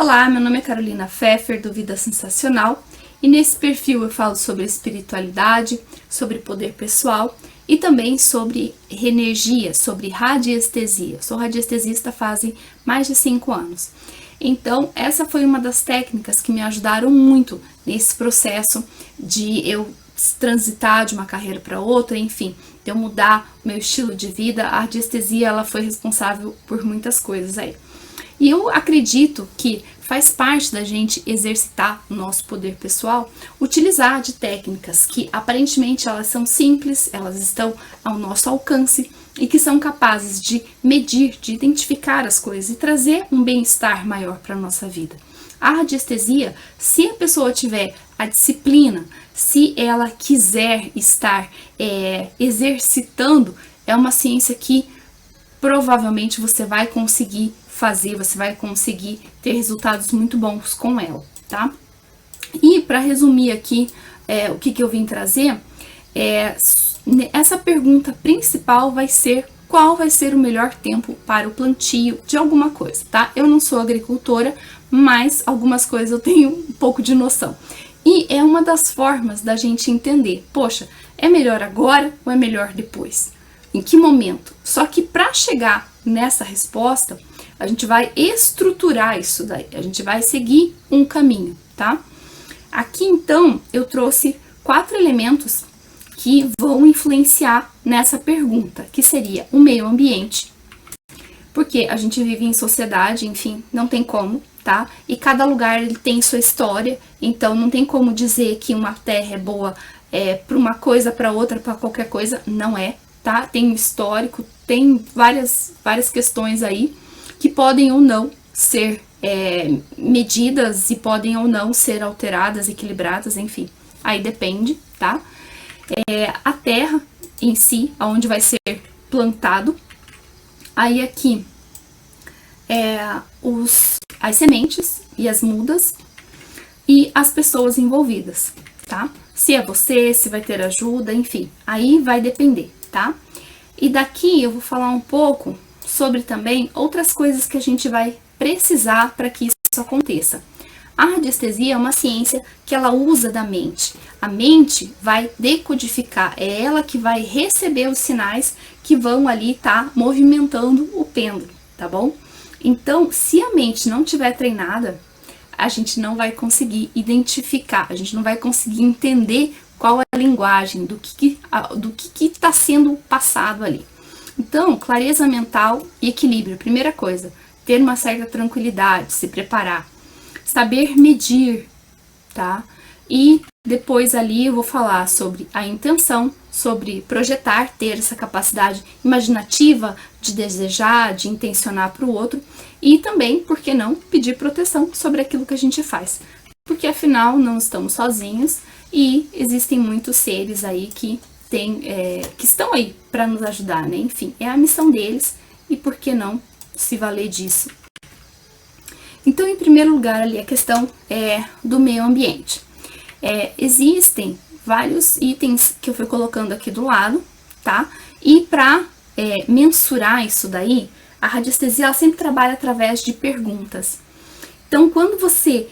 Olá, meu nome é Carolina Pfeffer, do Vida Sensacional, e nesse perfil eu falo sobre espiritualidade, sobre poder pessoal e também sobre energia, sobre radiestesia. Sou radiestesista fazem mais de 5 anos. Então, essa foi uma das técnicas que me ajudaram muito nesse processo de eu transitar de uma carreira para outra, enfim, de eu mudar o meu estilo de vida. A radiestesia, ela foi responsável por muitas coisas aí. E eu acredito que faz parte da gente exercitar o nosso poder pessoal, utilizar de técnicas que aparentemente elas são simples, elas estão ao nosso alcance e que são capazes de medir, de identificar as coisas e trazer um bem-estar maior para a nossa vida. A radiestesia, se a pessoa tiver a disciplina, se ela quiser estar exercitando, é uma ciência que provavelmente você vai conseguir fazer, você vai conseguir ter resultados muito bons com ela, tá? E para resumir aqui o que eu vim trazer, essa pergunta principal vai ser: qual vai ser o melhor tempo para o plantio de alguma coisa, tá? Eu não sou agricultora, mas algumas coisas eu tenho um pouco de noção. E é uma das formas da gente entender, poxa, é melhor agora ou é melhor depois? Em que momento? Só que para chegar nessa resposta, a gente vai estruturar isso daí, a gente vai seguir um caminho, tá? Aqui então eu trouxe 4 elementos que vão influenciar nessa pergunta, que seria o meio ambiente, porque a gente vive em sociedade, enfim, não tem como, tá? E cada lugar ele tem sua história, então não tem como dizer que uma terra é boa para uma coisa, para outra, para qualquer coisa, não é, tá? Tem um histórico, tem várias questões aí que podem ou não ser medidas e podem ou não ser alteradas, equilibradas, enfim, aí depende, tá? A terra em si, aonde vai ser plantado, aí aqui as sementes e as mudas e as pessoas envolvidas, tá? Se é você, se vai ter ajuda, enfim, aí vai depender, tá? E daqui eu vou falar um pouco sobre também outras coisas que a gente vai precisar para que isso aconteça. A radiestesia é uma ciência que ela usa da mente. A mente vai decodificar, é ela que vai receber os sinais que vão ali estar movimentando o pêndulo, tá bom? Então, se a mente não estiver treinada, a gente não vai conseguir identificar, a gente não vai conseguir entender qual é a linguagem, do que está sendo passado ali. Então, clareza mental e equilíbrio. Primeira coisa, ter uma certa tranquilidade, se preparar. Saber medir, tá? E depois ali eu vou falar sobre a intenção, sobre projetar, ter essa capacidade imaginativa de desejar, de intencionar para o outro. E também, por que não, pedir proteção sobre aquilo que a gente faz. Porque afinal não estamos sozinhos e existem muitos seres aí que estão aí para nos ajudar, né? Enfim, é a missão deles e por que não se valer disso? Então, em primeiro lugar, ali a questão do meio ambiente. Existem vários itens que eu fui colocando aqui do lado, tá? E para mensurar isso daí, a radiestesia ela sempre trabalha através de perguntas. Então, quando você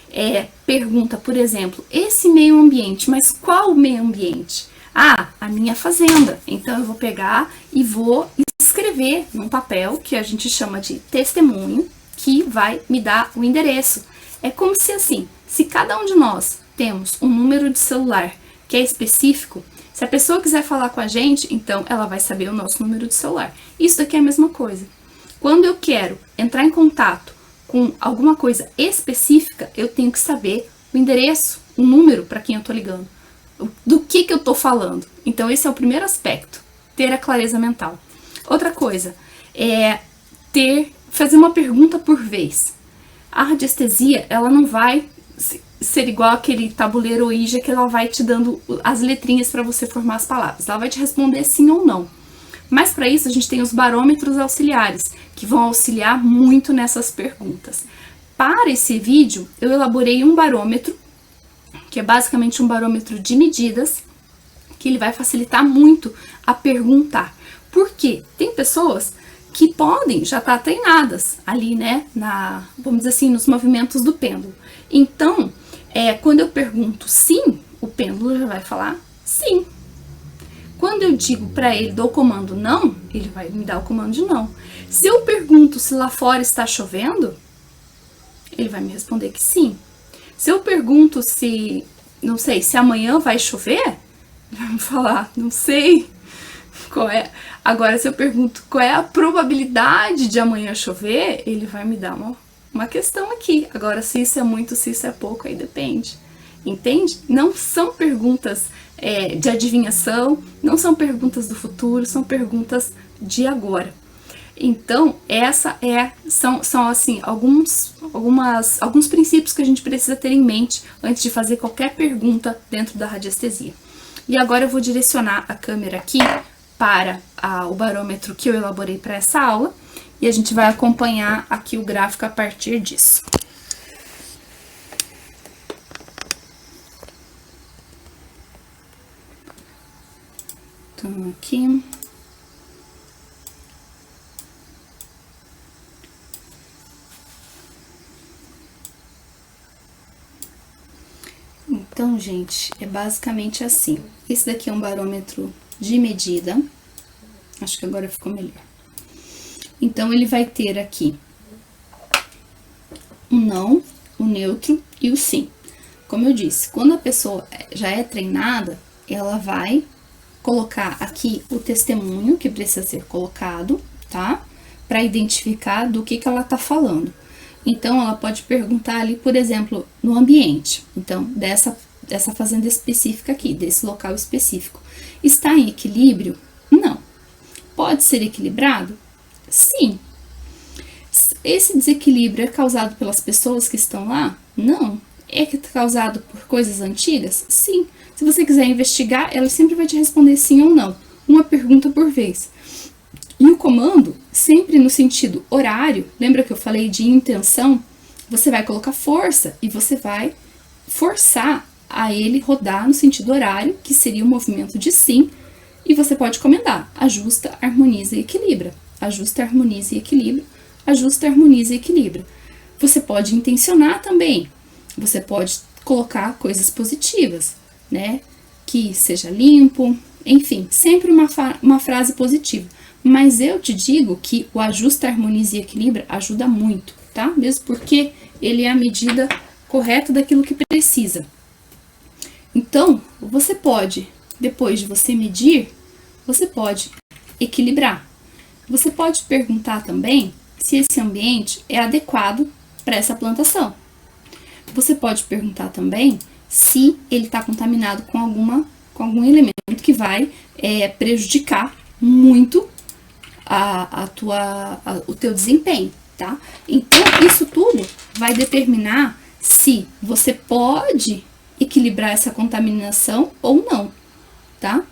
pergunta, por exemplo, esse meio ambiente, mas qual meio ambiente? Ah, a minha fazenda. Então, eu vou pegar e vou escrever num papel que a gente chama de testemunho, que vai me dar o endereço. É como se assim, se cada um de nós temos um número de celular que é específico, se a pessoa quiser falar com a gente, então ela vai saber o nosso número de celular. Isso daqui é a mesma coisa. Quando eu quero entrar em contato com alguma coisa específica, eu tenho que saber o endereço, o número para quem eu tô ligando, do que eu tô falando. Então esse é o primeiro aspecto, ter a clareza mental. Outra coisa é fazer uma pergunta por vez. A radiestesia, ela não vai ser igual aquele tabuleiro Ouija que ela vai te dando as letrinhas para você formar as palavras. Ela vai te responder sim ou não. Mas para isso a gente tem os barômetros auxiliares, que vão auxiliar muito nessas perguntas. Para esse vídeo, eu elaborei um barômetro, que é basicamente um barômetro de medidas, que ele vai facilitar muito a perguntar. Por quê? Tem pessoas que podem já estar treinadas ali, né, vamos dizer assim, nos movimentos do pêndulo. Então, quando eu pergunto sim, o pêndulo já vai falar sim. Quando eu digo para ele, dou o comando não, ele vai me dar o comando de não. Se eu pergunto se lá fora está chovendo, ele vai me responder que sim. Se eu pergunto se, não sei, se amanhã vai chover, ele vai me falar, não sei qual é. Agora, se eu pergunto qual é a probabilidade de amanhã chover, ele vai me dar uma questão aqui. Agora, se isso é muito, se isso é pouco, aí depende. Entende? Não são perguntas de adivinhação, não são perguntas do futuro, são perguntas de agora. Então, são assim, alguns princípios que a gente precisa ter em mente antes de fazer qualquer pergunta dentro da radiestesia. E agora eu vou direcionar a câmera aqui para o barômetro que eu elaborei para essa aula e a gente vai acompanhar aqui o gráfico a partir disso. Então, aqui. Então, gente, é basicamente assim. Esse daqui é um barômetro de medida. Acho que agora ficou melhor. Então, ele vai ter aqui o não, o neutro e o sim. Como eu disse, quando a pessoa já é treinada, ela vai colocar aqui o testemunho que precisa ser colocado, tá? Para identificar do que ela tá falando. Então, ela pode perguntar ali, por exemplo, no ambiente. Então, dessa fazenda específica aqui, desse local específico. Está em equilíbrio? Não. Pode ser equilibrado? Sim. Esse desequilíbrio é causado pelas pessoas que estão lá? Não. É causado por coisas antigas? Sim. Se você quiser investigar, ela sempre vai te responder sim ou não. Uma pergunta por vez. E o comando, sempre no sentido horário, lembra que eu falei de intenção? Você vai colocar força e você vai forçar a ele rodar no sentido horário, que seria o movimento de sim, e você pode comandar, ajusta, harmoniza e equilibra. Ajusta, harmoniza e equilibra. Ajusta, harmoniza e equilibra. Você pode intencionar também. Você pode colocar coisas positivas, né? Que seja limpo, enfim, sempre uma frase positiva. Mas eu te digo que o ajusta, harmoniza e equilibra ajuda muito, tá? Mesmo porque ele é a medida correta daquilo que precisa. Então, você pode, depois de você medir, você pode equilibrar. Você pode perguntar também se esse ambiente é adequado para essa plantação. Você pode perguntar também se ele está contaminado com algum elemento que vai prejudicar muito o teu desempenho, tá? Então, isso tudo vai determinar se você pode equilibrar essa contaminação ou não, tá?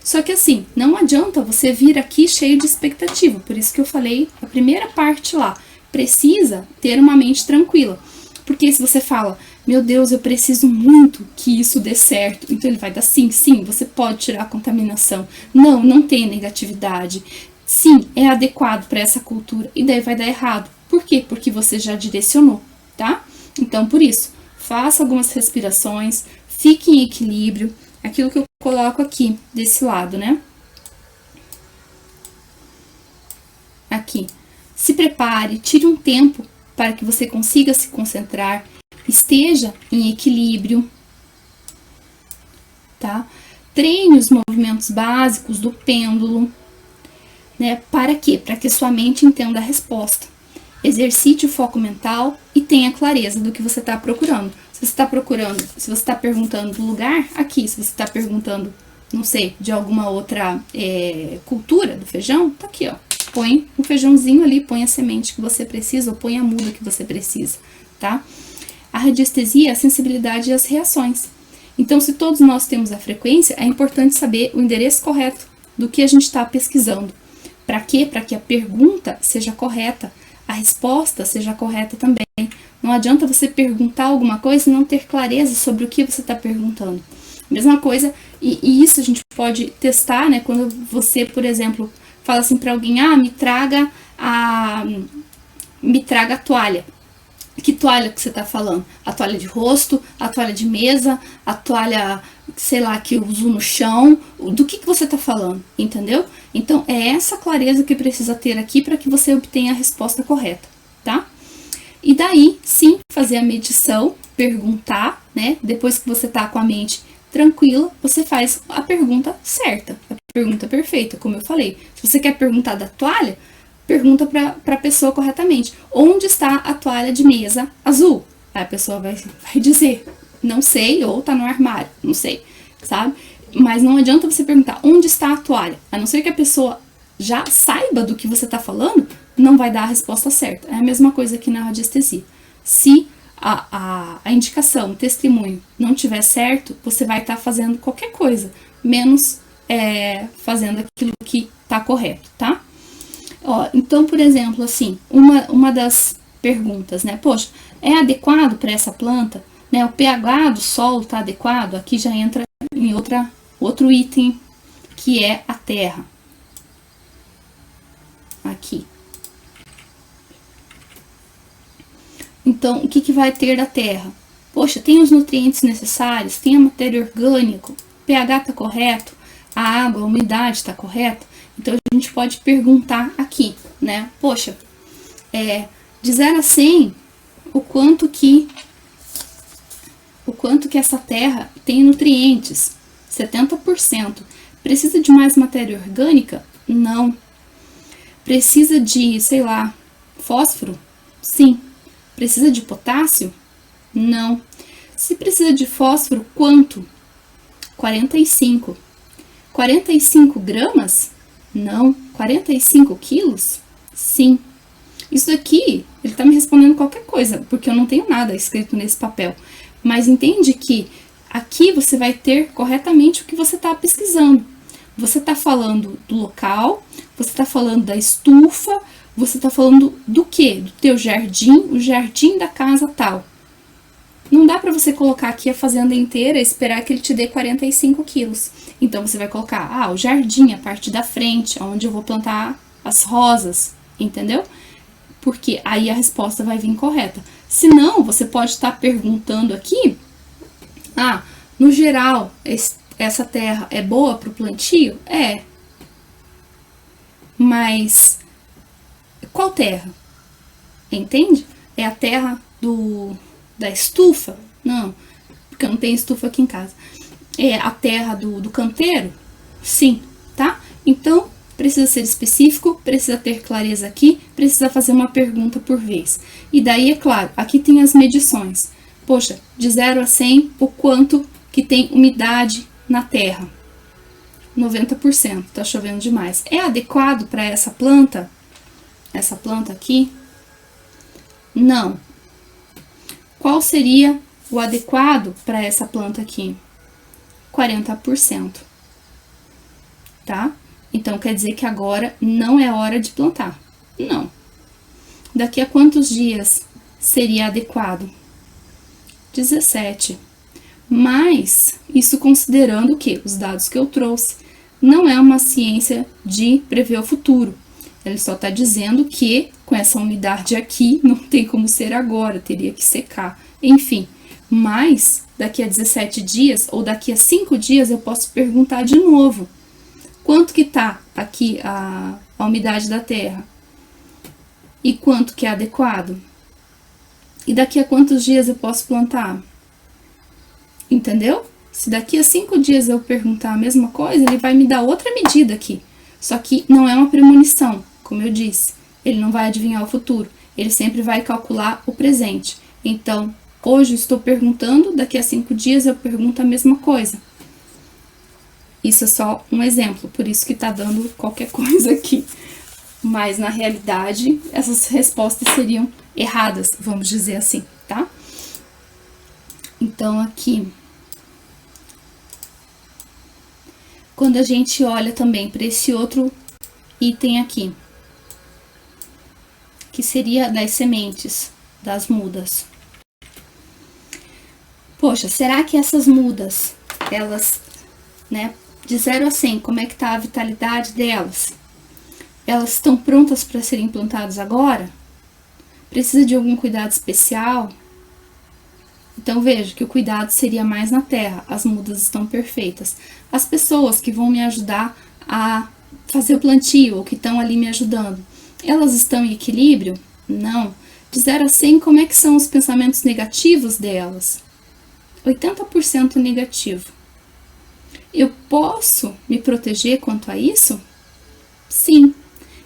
Só que assim, não adianta você vir aqui cheio de expectativa, por isso que eu falei a primeira parte lá, precisa ter uma mente tranquila, porque se você fala, meu Deus, eu preciso muito que isso dê certo, então ele vai dar sim, você pode tirar a contaminação, não tem negatividade, sim, é adequado para essa cultura, e daí vai dar errado. Por quê? Porque você já direcionou, tá? Então, por isso, faça algumas respirações, fique em equilíbrio, aquilo que eu coloco aqui, desse lado, né? Aqui. Se prepare, tire um tempo para que você consiga se concentrar, esteja em equilíbrio, tá? Treine os movimentos básicos do pêndulo, né? Para quê? Para que sua mente entenda a resposta. Exercite o foco mental e tenha clareza do que você está procurando. Se você está perguntando do lugar, aqui. Se você está perguntando, não sei, de alguma outra cultura do feijão, tá aqui, ó. Põe o feijãozinho ali, põe a semente que você precisa, ou põe a muda que você precisa, tá? A radiestesia é a sensibilidade e as reações. Então, se todos nós temos a frequência, é importante saber o endereço correto do que a gente está pesquisando. Para quê? Para que a pergunta seja correta, a resposta seja correta também. Não adianta você perguntar alguma coisa e não ter clareza sobre o que você está perguntando. Mesma coisa, e isso a gente pode testar, né? Quando você, por exemplo, fala assim para alguém, me traga me traga a toalha. Que toalha que você tá falando? A toalha de rosto, a toalha de mesa, a toalha, sei lá, que eu uso no chão, do que você tá falando, entendeu? Então, é essa clareza que precisa ter aqui para que você obtenha a resposta correta, tá? E daí, sim, fazer a medição, perguntar, né? Depois que você tá com a mente tranquila, você faz a pergunta certa, a pergunta perfeita, como eu falei. Se você quer perguntar da toalha, pergunta para a pessoa corretamente. Onde está a toalha de mesa azul? Aí a pessoa vai dizer, não sei, ou tá no armário, não sei, sabe? Mas não adianta você perguntar onde está a toalha. A não ser que a pessoa já saiba do que você tá falando, não vai dar a resposta certa. É a mesma coisa aqui na radiestesia. Se a indicação, o testemunho não tiver certo, você vai estar fazendo qualquer coisa, menos fazendo aquilo que tá correto, tá? Ó, então, por exemplo, assim, uma das perguntas, né? Poxa, é adequado para essa planta? Né, o pH do solo está adequado? Aqui já entra em outro item, que é a terra. Aqui. Então, o que vai ter da terra? Poxa, tem os nutrientes necessários? Tem a matéria orgânica? O pH está correto? A água, a umidade está correta? Então, a gente pode perguntar aqui, né? Poxa, de 0 a 100, o quanto que essa terra tem nutrientes? 70%. Precisa de mais matéria orgânica? Não. Precisa de, sei lá, fósforo? Sim. Precisa de potássio? Não. Se precisa de fósforo, quanto? 45. 45 gramas? Não. 45 quilos? Sim. Isso aqui, ele tá me respondendo qualquer coisa, porque eu não tenho nada escrito nesse papel. Mas entende que aqui você vai ter corretamente o que você tá pesquisando. Você tá falando do local, você tá falando da estufa, você tá falando do quê? Do teu jardim, o jardim da casa tal. Não dá para você colocar aqui a fazenda inteira e esperar que ele te dê 45 quilos. Então, você vai colocar, o jardim, a parte da frente, onde eu vou plantar as rosas, entendeu? Porque aí a resposta vai vir correta. Se não, você pode estar perguntando aqui, no geral, essa terra é boa para o plantio? É. Mas, qual terra? Entende? É a terra da estufa? Não, porque eu não tenho estufa aqui em casa. É a terra do canteiro? Sim, tá? Então, precisa ser específico, precisa ter clareza aqui, precisa fazer uma pergunta por vez. E daí, é claro, aqui tem as medições. Poxa, de 0 a 100, o quanto que tem umidade na terra? 90%, tá chovendo demais. É adequado para essa planta? Essa planta aqui? Não. Qual seria o adequado para essa planta aqui? 40%. Tá? Então, quer dizer que agora não é hora de plantar. Não. Daqui a quantos dias seria adequado? 17. Mas, isso considerando o quê? Os dados que eu trouxe. Não é uma ciência de prever o futuro. Ele só está dizendo que, com essa umidade aqui, não tem como ser agora, teria que secar. Enfim, mas daqui a 17 dias ou daqui a 5 dias eu posso perguntar de novo. Quanto que tá aqui a umidade da terra? E quanto que é adequado? E daqui a quantos dias eu posso plantar? Entendeu? Se daqui a 5 dias eu perguntar a mesma coisa, ele vai me dar outra medida aqui. Só que não é uma premonição, como eu disse. Ele não vai adivinhar o futuro. Ele sempre vai calcular o presente. Então, hoje eu estou perguntando, daqui a 5 dias eu pergunto a mesma coisa. Isso é só um exemplo, por isso que tá dando qualquer coisa aqui. Mas, na realidade, essas respostas seriam erradas, vamos dizer assim, tá? Então, aqui, quando a gente olha também para esse outro item aqui, que seria das sementes, das mudas. Poxa, será que essas mudas, elas, né, de 0 a 100, como é que tá a vitalidade delas? Elas estão prontas para serem plantadas agora? Precisa de algum cuidado especial? Então veja que o cuidado seria mais na terra. As mudas estão perfeitas. As pessoas que vão me ajudar a fazer o plantio, ou que estão ali me ajudando, elas estão em equilíbrio? Não. De 0 a 100, como é que são os pensamentos negativos delas? 80% negativo. Eu posso me proteger quanto a isso? Sim.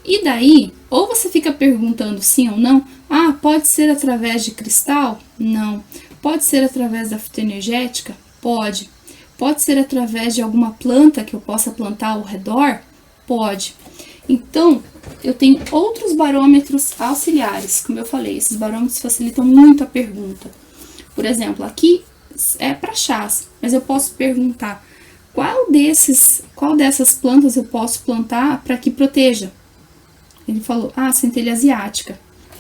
E daí, ou você fica perguntando sim ou não, ah, pode ser através de cristal? Não. Pode ser através da fitoenergética? Pode. Pode ser através de alguma planta que eu possa plantar ao redor? Pode. Então, eu tenho outros barômetros auxiliares, como eu falei, esses barômetros facilitam muito a pergunta. Por exemplo, aqui é para chás, mas eu posso perguntar qual dessas plantas eu posso plantar para que proteja? Ele falou, centelha asiática.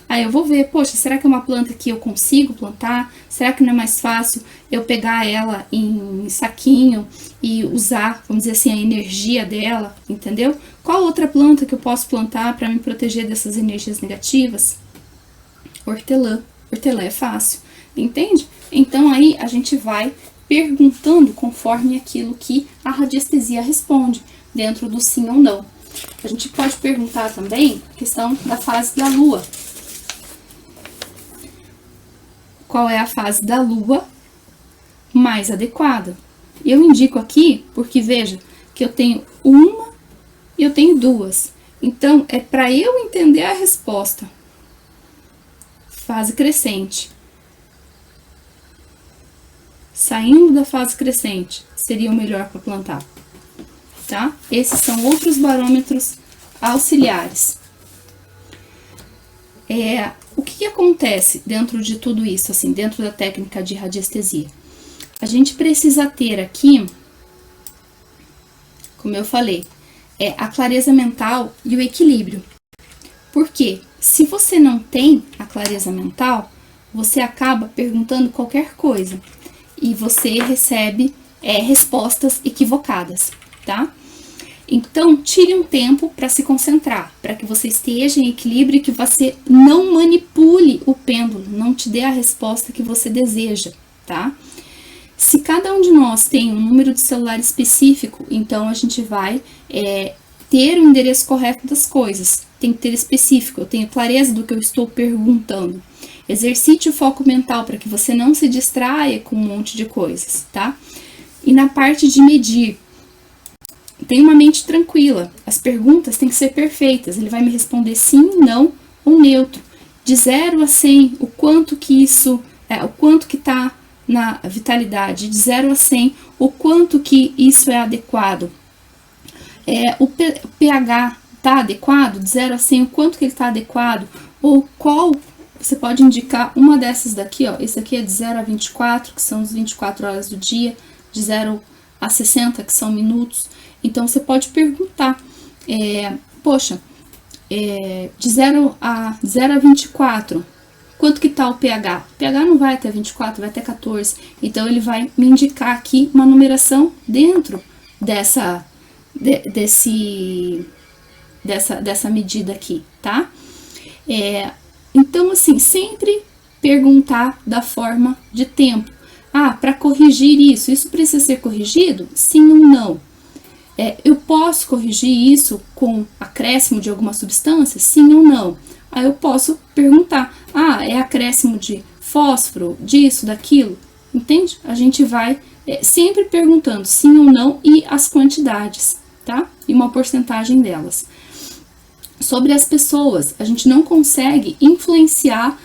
Aí eu vou ver, poxa, será que é uma planta que eu consigo plantar? Será que não é mais fácil eu pegar ela em saquinho e usar, vamos dizer assim, a energia dela, entendeu? Qual outra planta que eu posso plantar para me proteger dessas energias negativas? Hortelã. Hortelã é fácil, entende? Então aí a gente vai perguntando conforme aquilo que a radiestesia responde, dentro do sim ou não. A gente pode perguntar também a questão da fase da lua. Qual é a fase da lua mais adequada? Eu indico aqui porque veja que eu tenho uma e eu tenho duas. Então, é para eu entender a resposta. Fase crescente. Saindo da fase crescente, seria o melhor para plantar. Tá? Esses são outros barômetros auxiliares. O que acontece dentro de tudo isso, assim, dentro da técnica de radiestesia? A gente precisa ter aqui, como eu falei, a clareza mental e o equilíbrio. Porque se você não tem a clareza mental, você acaba perguntando qualquer coisa e você recebe respostas equivocadas, tá? Então, tire um tempo para se concentrar, para que você esteja em equilíbrio e que você não manipule o pêndulo, não te dê a resposta que você deseja, tá? Se cada um de nós tem um número de celular específico, então a gente vai ter o endereço correto das coisas. Tem que ter específico, eu tenho clareza do que eu estou perguntando. Exercite o foco mental para que você não se distraia com um monte de coisas, tá? E na parte de medir, tenha uma mente tranquila. As perguntas têm que ser perfeitas. Ele vai me responder sim, não ou neutro. De 0 a 100, o quanto que isso o quanto que está na vitalidade. De 0 a 100, o quanto que isso é adequado. O pH está adequado? De 0 a 100, o quanto que ele está adequado? Ou qual, você pode indicar uma dessas daqui, ó. Esse aqui é de 0 a 24, que são as 24 horas do dia. De 0 a 60, que são minutos. Então, você pode perguntar, de 0 a 24, quanto que tá o pH? O pH não vai até 24, vai até 14. Então, ele vai me indicar aqui uma numeração dentro dessa medida aqui, tá? Então, assim, sempre perguntar da forma de tempo. Para corrigir isso precisa ser corrigido? Sim ou não? Eu posso corrigir isso com acréscimo de alguma substância? Sim ou não? Aí eu posso perguntar, é acréscimo de fósforo, disso, daquilo? Entende? A gente vai sempre perguntando sim ou não e as quantidades, tá? E uma porcentagem delas. Sobre as pessoas, a gente não consegue influenciar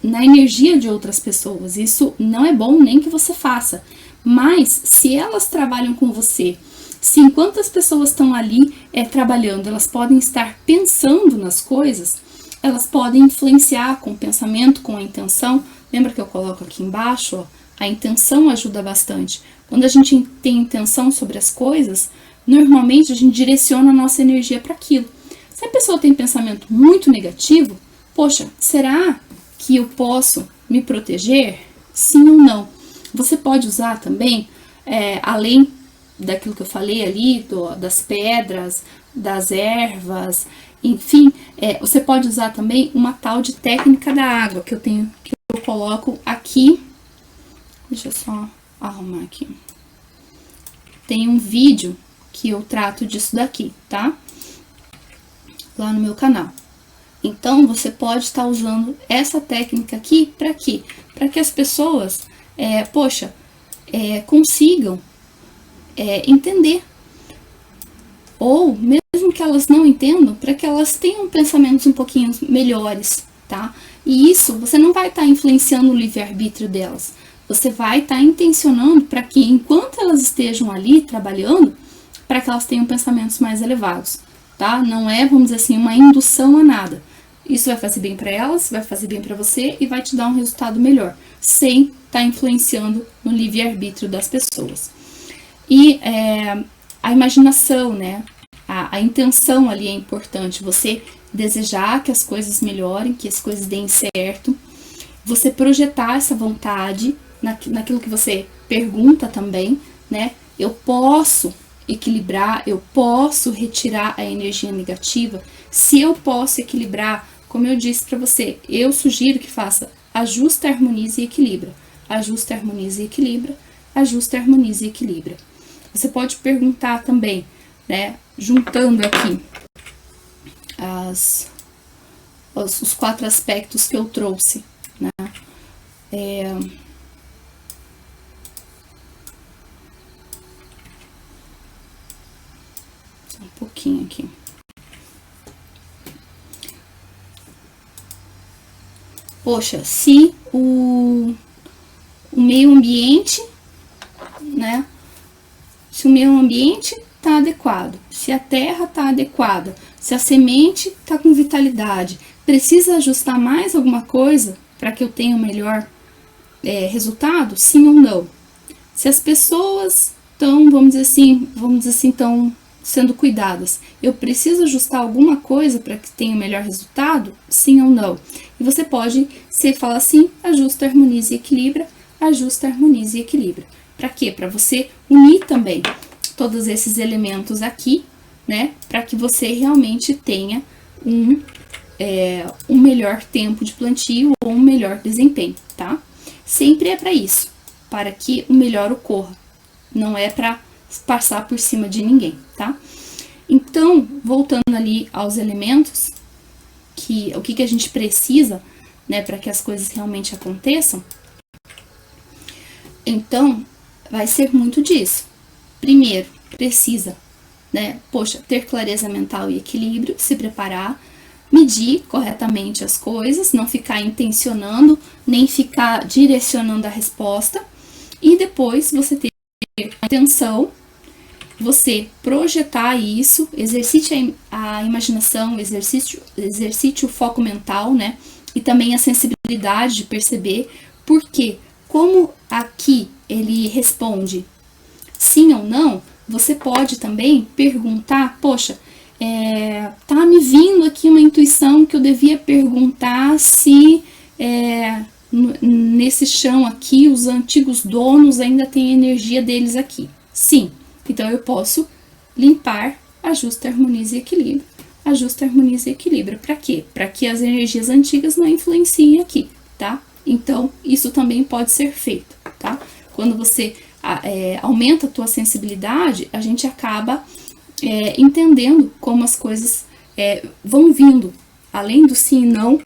na energia de outras pessoas. Isso não é bom nem que você faça. Mas se elas trabalham com você, se enquanto as pessoas estão ali trabalhando, elas podem estar pensando nas coisas, elas podem influenciar com o pensamento, com a intenção. Lembra que eu coloco aqui embaixo? Ó, a intenção ajuda bastante. Quando a gente tem intenção sobre as coisas, normalmente a gente direciona a nossa energia para aquilo. Se a pessoa tem pensamento muito negativo, poxa, será que eu posso me proteger? Sim ou não? Você pode usar também, além daquilo que eu falei ali, das pedras, das ervas, Enfim, você pode usar também uma tal de técnica da água, que eu coloco aqui. Deixa eu só arrumar aqui. Tem um vídeo que eu trato disso daqui, tá? Lá no meu canal. Então, você pode estar usando essa técnica aqui para quê? Para que as pessoas, consigam entender. Ou, mesmo que elas não entendam, para que elas tenham pensamentos um pouquinho melhores, tá? E isso, você não vai estar influenciando o livre-arbítrio delas. Você vai estar intencionando para que, enquanto elas estejam ali trabalhando, para que elas tenham pensamentos mais elevados, tá? Não é, vamos dizer assim, uma indução a nada. Isso vai fazer bem para elas, vai fazer bem para você e vai te dar um resultado melhor, sem estar influenciando no livre-arbítrio das pessoas. E a imaginação, né? A intenção ali é importante. Você desejar que as coisas melhorem, que as coisas deem certo. Você projetar essa vontade naquilo que você pergunta também, né? Eu posso equilibrar, eu posso retirar a energia negativa. Se eu posso equilibrar, como eu disse para você, eu sugiro que faça ajusta, harmoniza e equilibra. Ajusta, harmoniza e equilibra. Ajusta, harmoniza e equilibra. Você pode perguntar também, né? Juntando aqui os 4 aspectos que eu trouxe, né? Um pouquinho aqui. Poxa, se o meio ambiente, né? Se o meio ambiente está adequado, se a terra está adequada, se a semente está com vitalidade, precisa ajustar mais alguma coisa para que eu tenha o melhor resultado? Sim ou não? Se as pessoas estão, vamos dizer assim, estão sendo cuidadas, eu preciso ajustar alguma coisa para que tenha o melhor resultado? Sim ou não? E você pode, você fala assim, ajusta, harmoniza e equilibra, ajusta, harmoniza e equilibra. Para quê? Para você unir também todos esses elementos aqui, né? Para que você realmente tenha um melhor tempo de plantio ou um melhor desempenho, tá? Sempre é para isso, para que o melhor ocorra. Não é para passar por cima de ninguém, tá? Então, voltando ali aos elementos, o que a gente precisa, né, para que as coisas realmente aconteçam. Então, vai ser muito disso. Primeiro, precisa, né, ter clareza mental e equilíbrio, se preparar, medir corretamente as coisas, não ficar intencionando, nem ficar direcionando a resposta, e depois você ter atenção, você projetar isso, exercite a imaginação, exercite o foco mental, né, e também a sensibilidade de perceber, porque como aqui ele responde sim ou não, você pode também perguntar, poxa, tá me vindo aqui uma intuição que eu devia perguntar se nesse chão aqui os antigos donos ainda têm energia deles aqui. Sim, então eu posso limpar, ajusta, harmoniza e equilibra. Ajusta, harmoniza e equilibra. Para quê? Para que as energias antigas não influenciem aqui, tá? Então, isso também pode ser feito, tá? Quando você aumenta a tua sensibilidade, a gente acaba entendendo como as coisas vão vindo. Além do sim e não,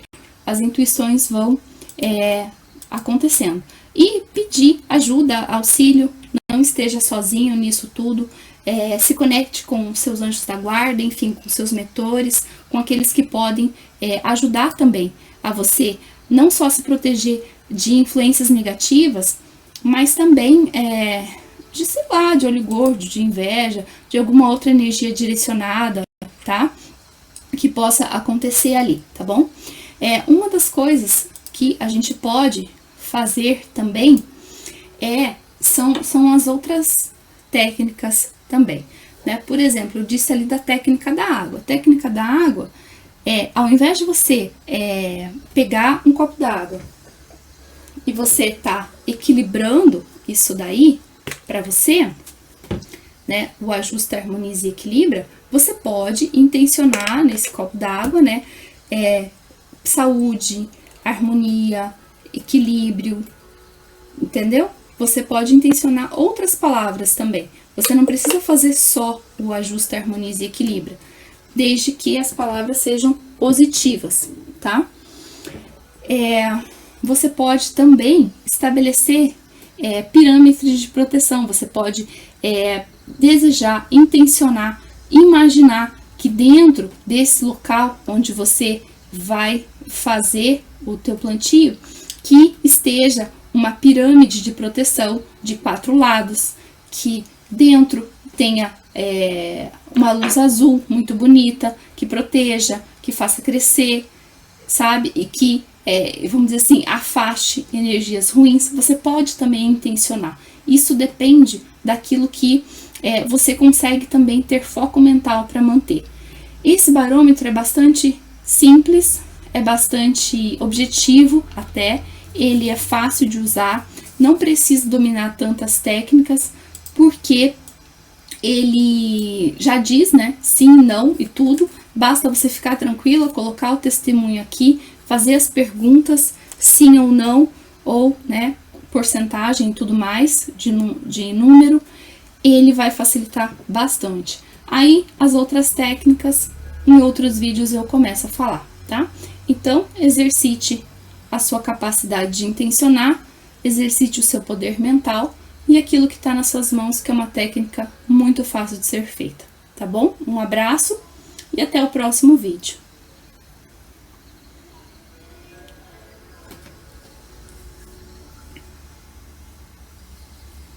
as intuições vão acontecendo. E pedir ajuda, auxílio, não esteja sozinho nisso tudo. Se conecte com seus anjos da guarda, enfim, com seus mentores, com aqueles que podem ajudar também a você não só se proteger de influências negativas, mas também de, sei lá, de olho gordo, de inveja, de alguma outra energia direcionada, tá? Que possa acontecer ali, tá bom? Uma das coisas que a gente pode fazer também são as outras técnicas também, né? Por exemplo, eu disse ali da técnica da água. A técnica da água ao invés de você pegar um copo d'água e você tá equilibrando isso daí para você, né, o ajusta, harmoniza e equilibra, você pode intencionar nesse copo d'água, né, saúde, harmonia, equilíbrio, entendeu? Você pode intencionar outras palavras também. Você não precisa fazer só o ajusta, harmoniza e equilibra, desde que as palavras sejam positivas, tá? Você pode também estabelecer pirâmides de proteção. Você pode desejar, intencionar, imaginar que dentro desse local onde você vai fazer o teu plantio, que esteja uma pirâmide de proteção de 4 lados, que dentro tenha uma luz azul muito bonita, que proteja, que faça crescer, sabe? E que, vamos dizer assim, afaste energias ruins. Você pode também intencionar. Isso depende daquilo que você consegue também ter foco mental para manter. Esse barômetro é bastante simples, é bastante objetivo até, ele é fácil de usar, não precisa dominar tantas técnicas, porque ele já diz, né, sim, não e tudo, basta você ficar tranquila, colocar o testemunho aqui, fazer as perguntas, sim ou não, ou, né, porcentagem e tudo mais, de número, ele vai facilitar bastante. Aí, as outras técnicas, em outros vídeos eu começo a falar, tá? Então, exercite a sua capacidade de intencionar, exercite o seu poder mental e aquilo que está nas suas mãos, que é uma técnica muito fácil de ser feita, tá bom? Um abraço e até o próximo vídeo.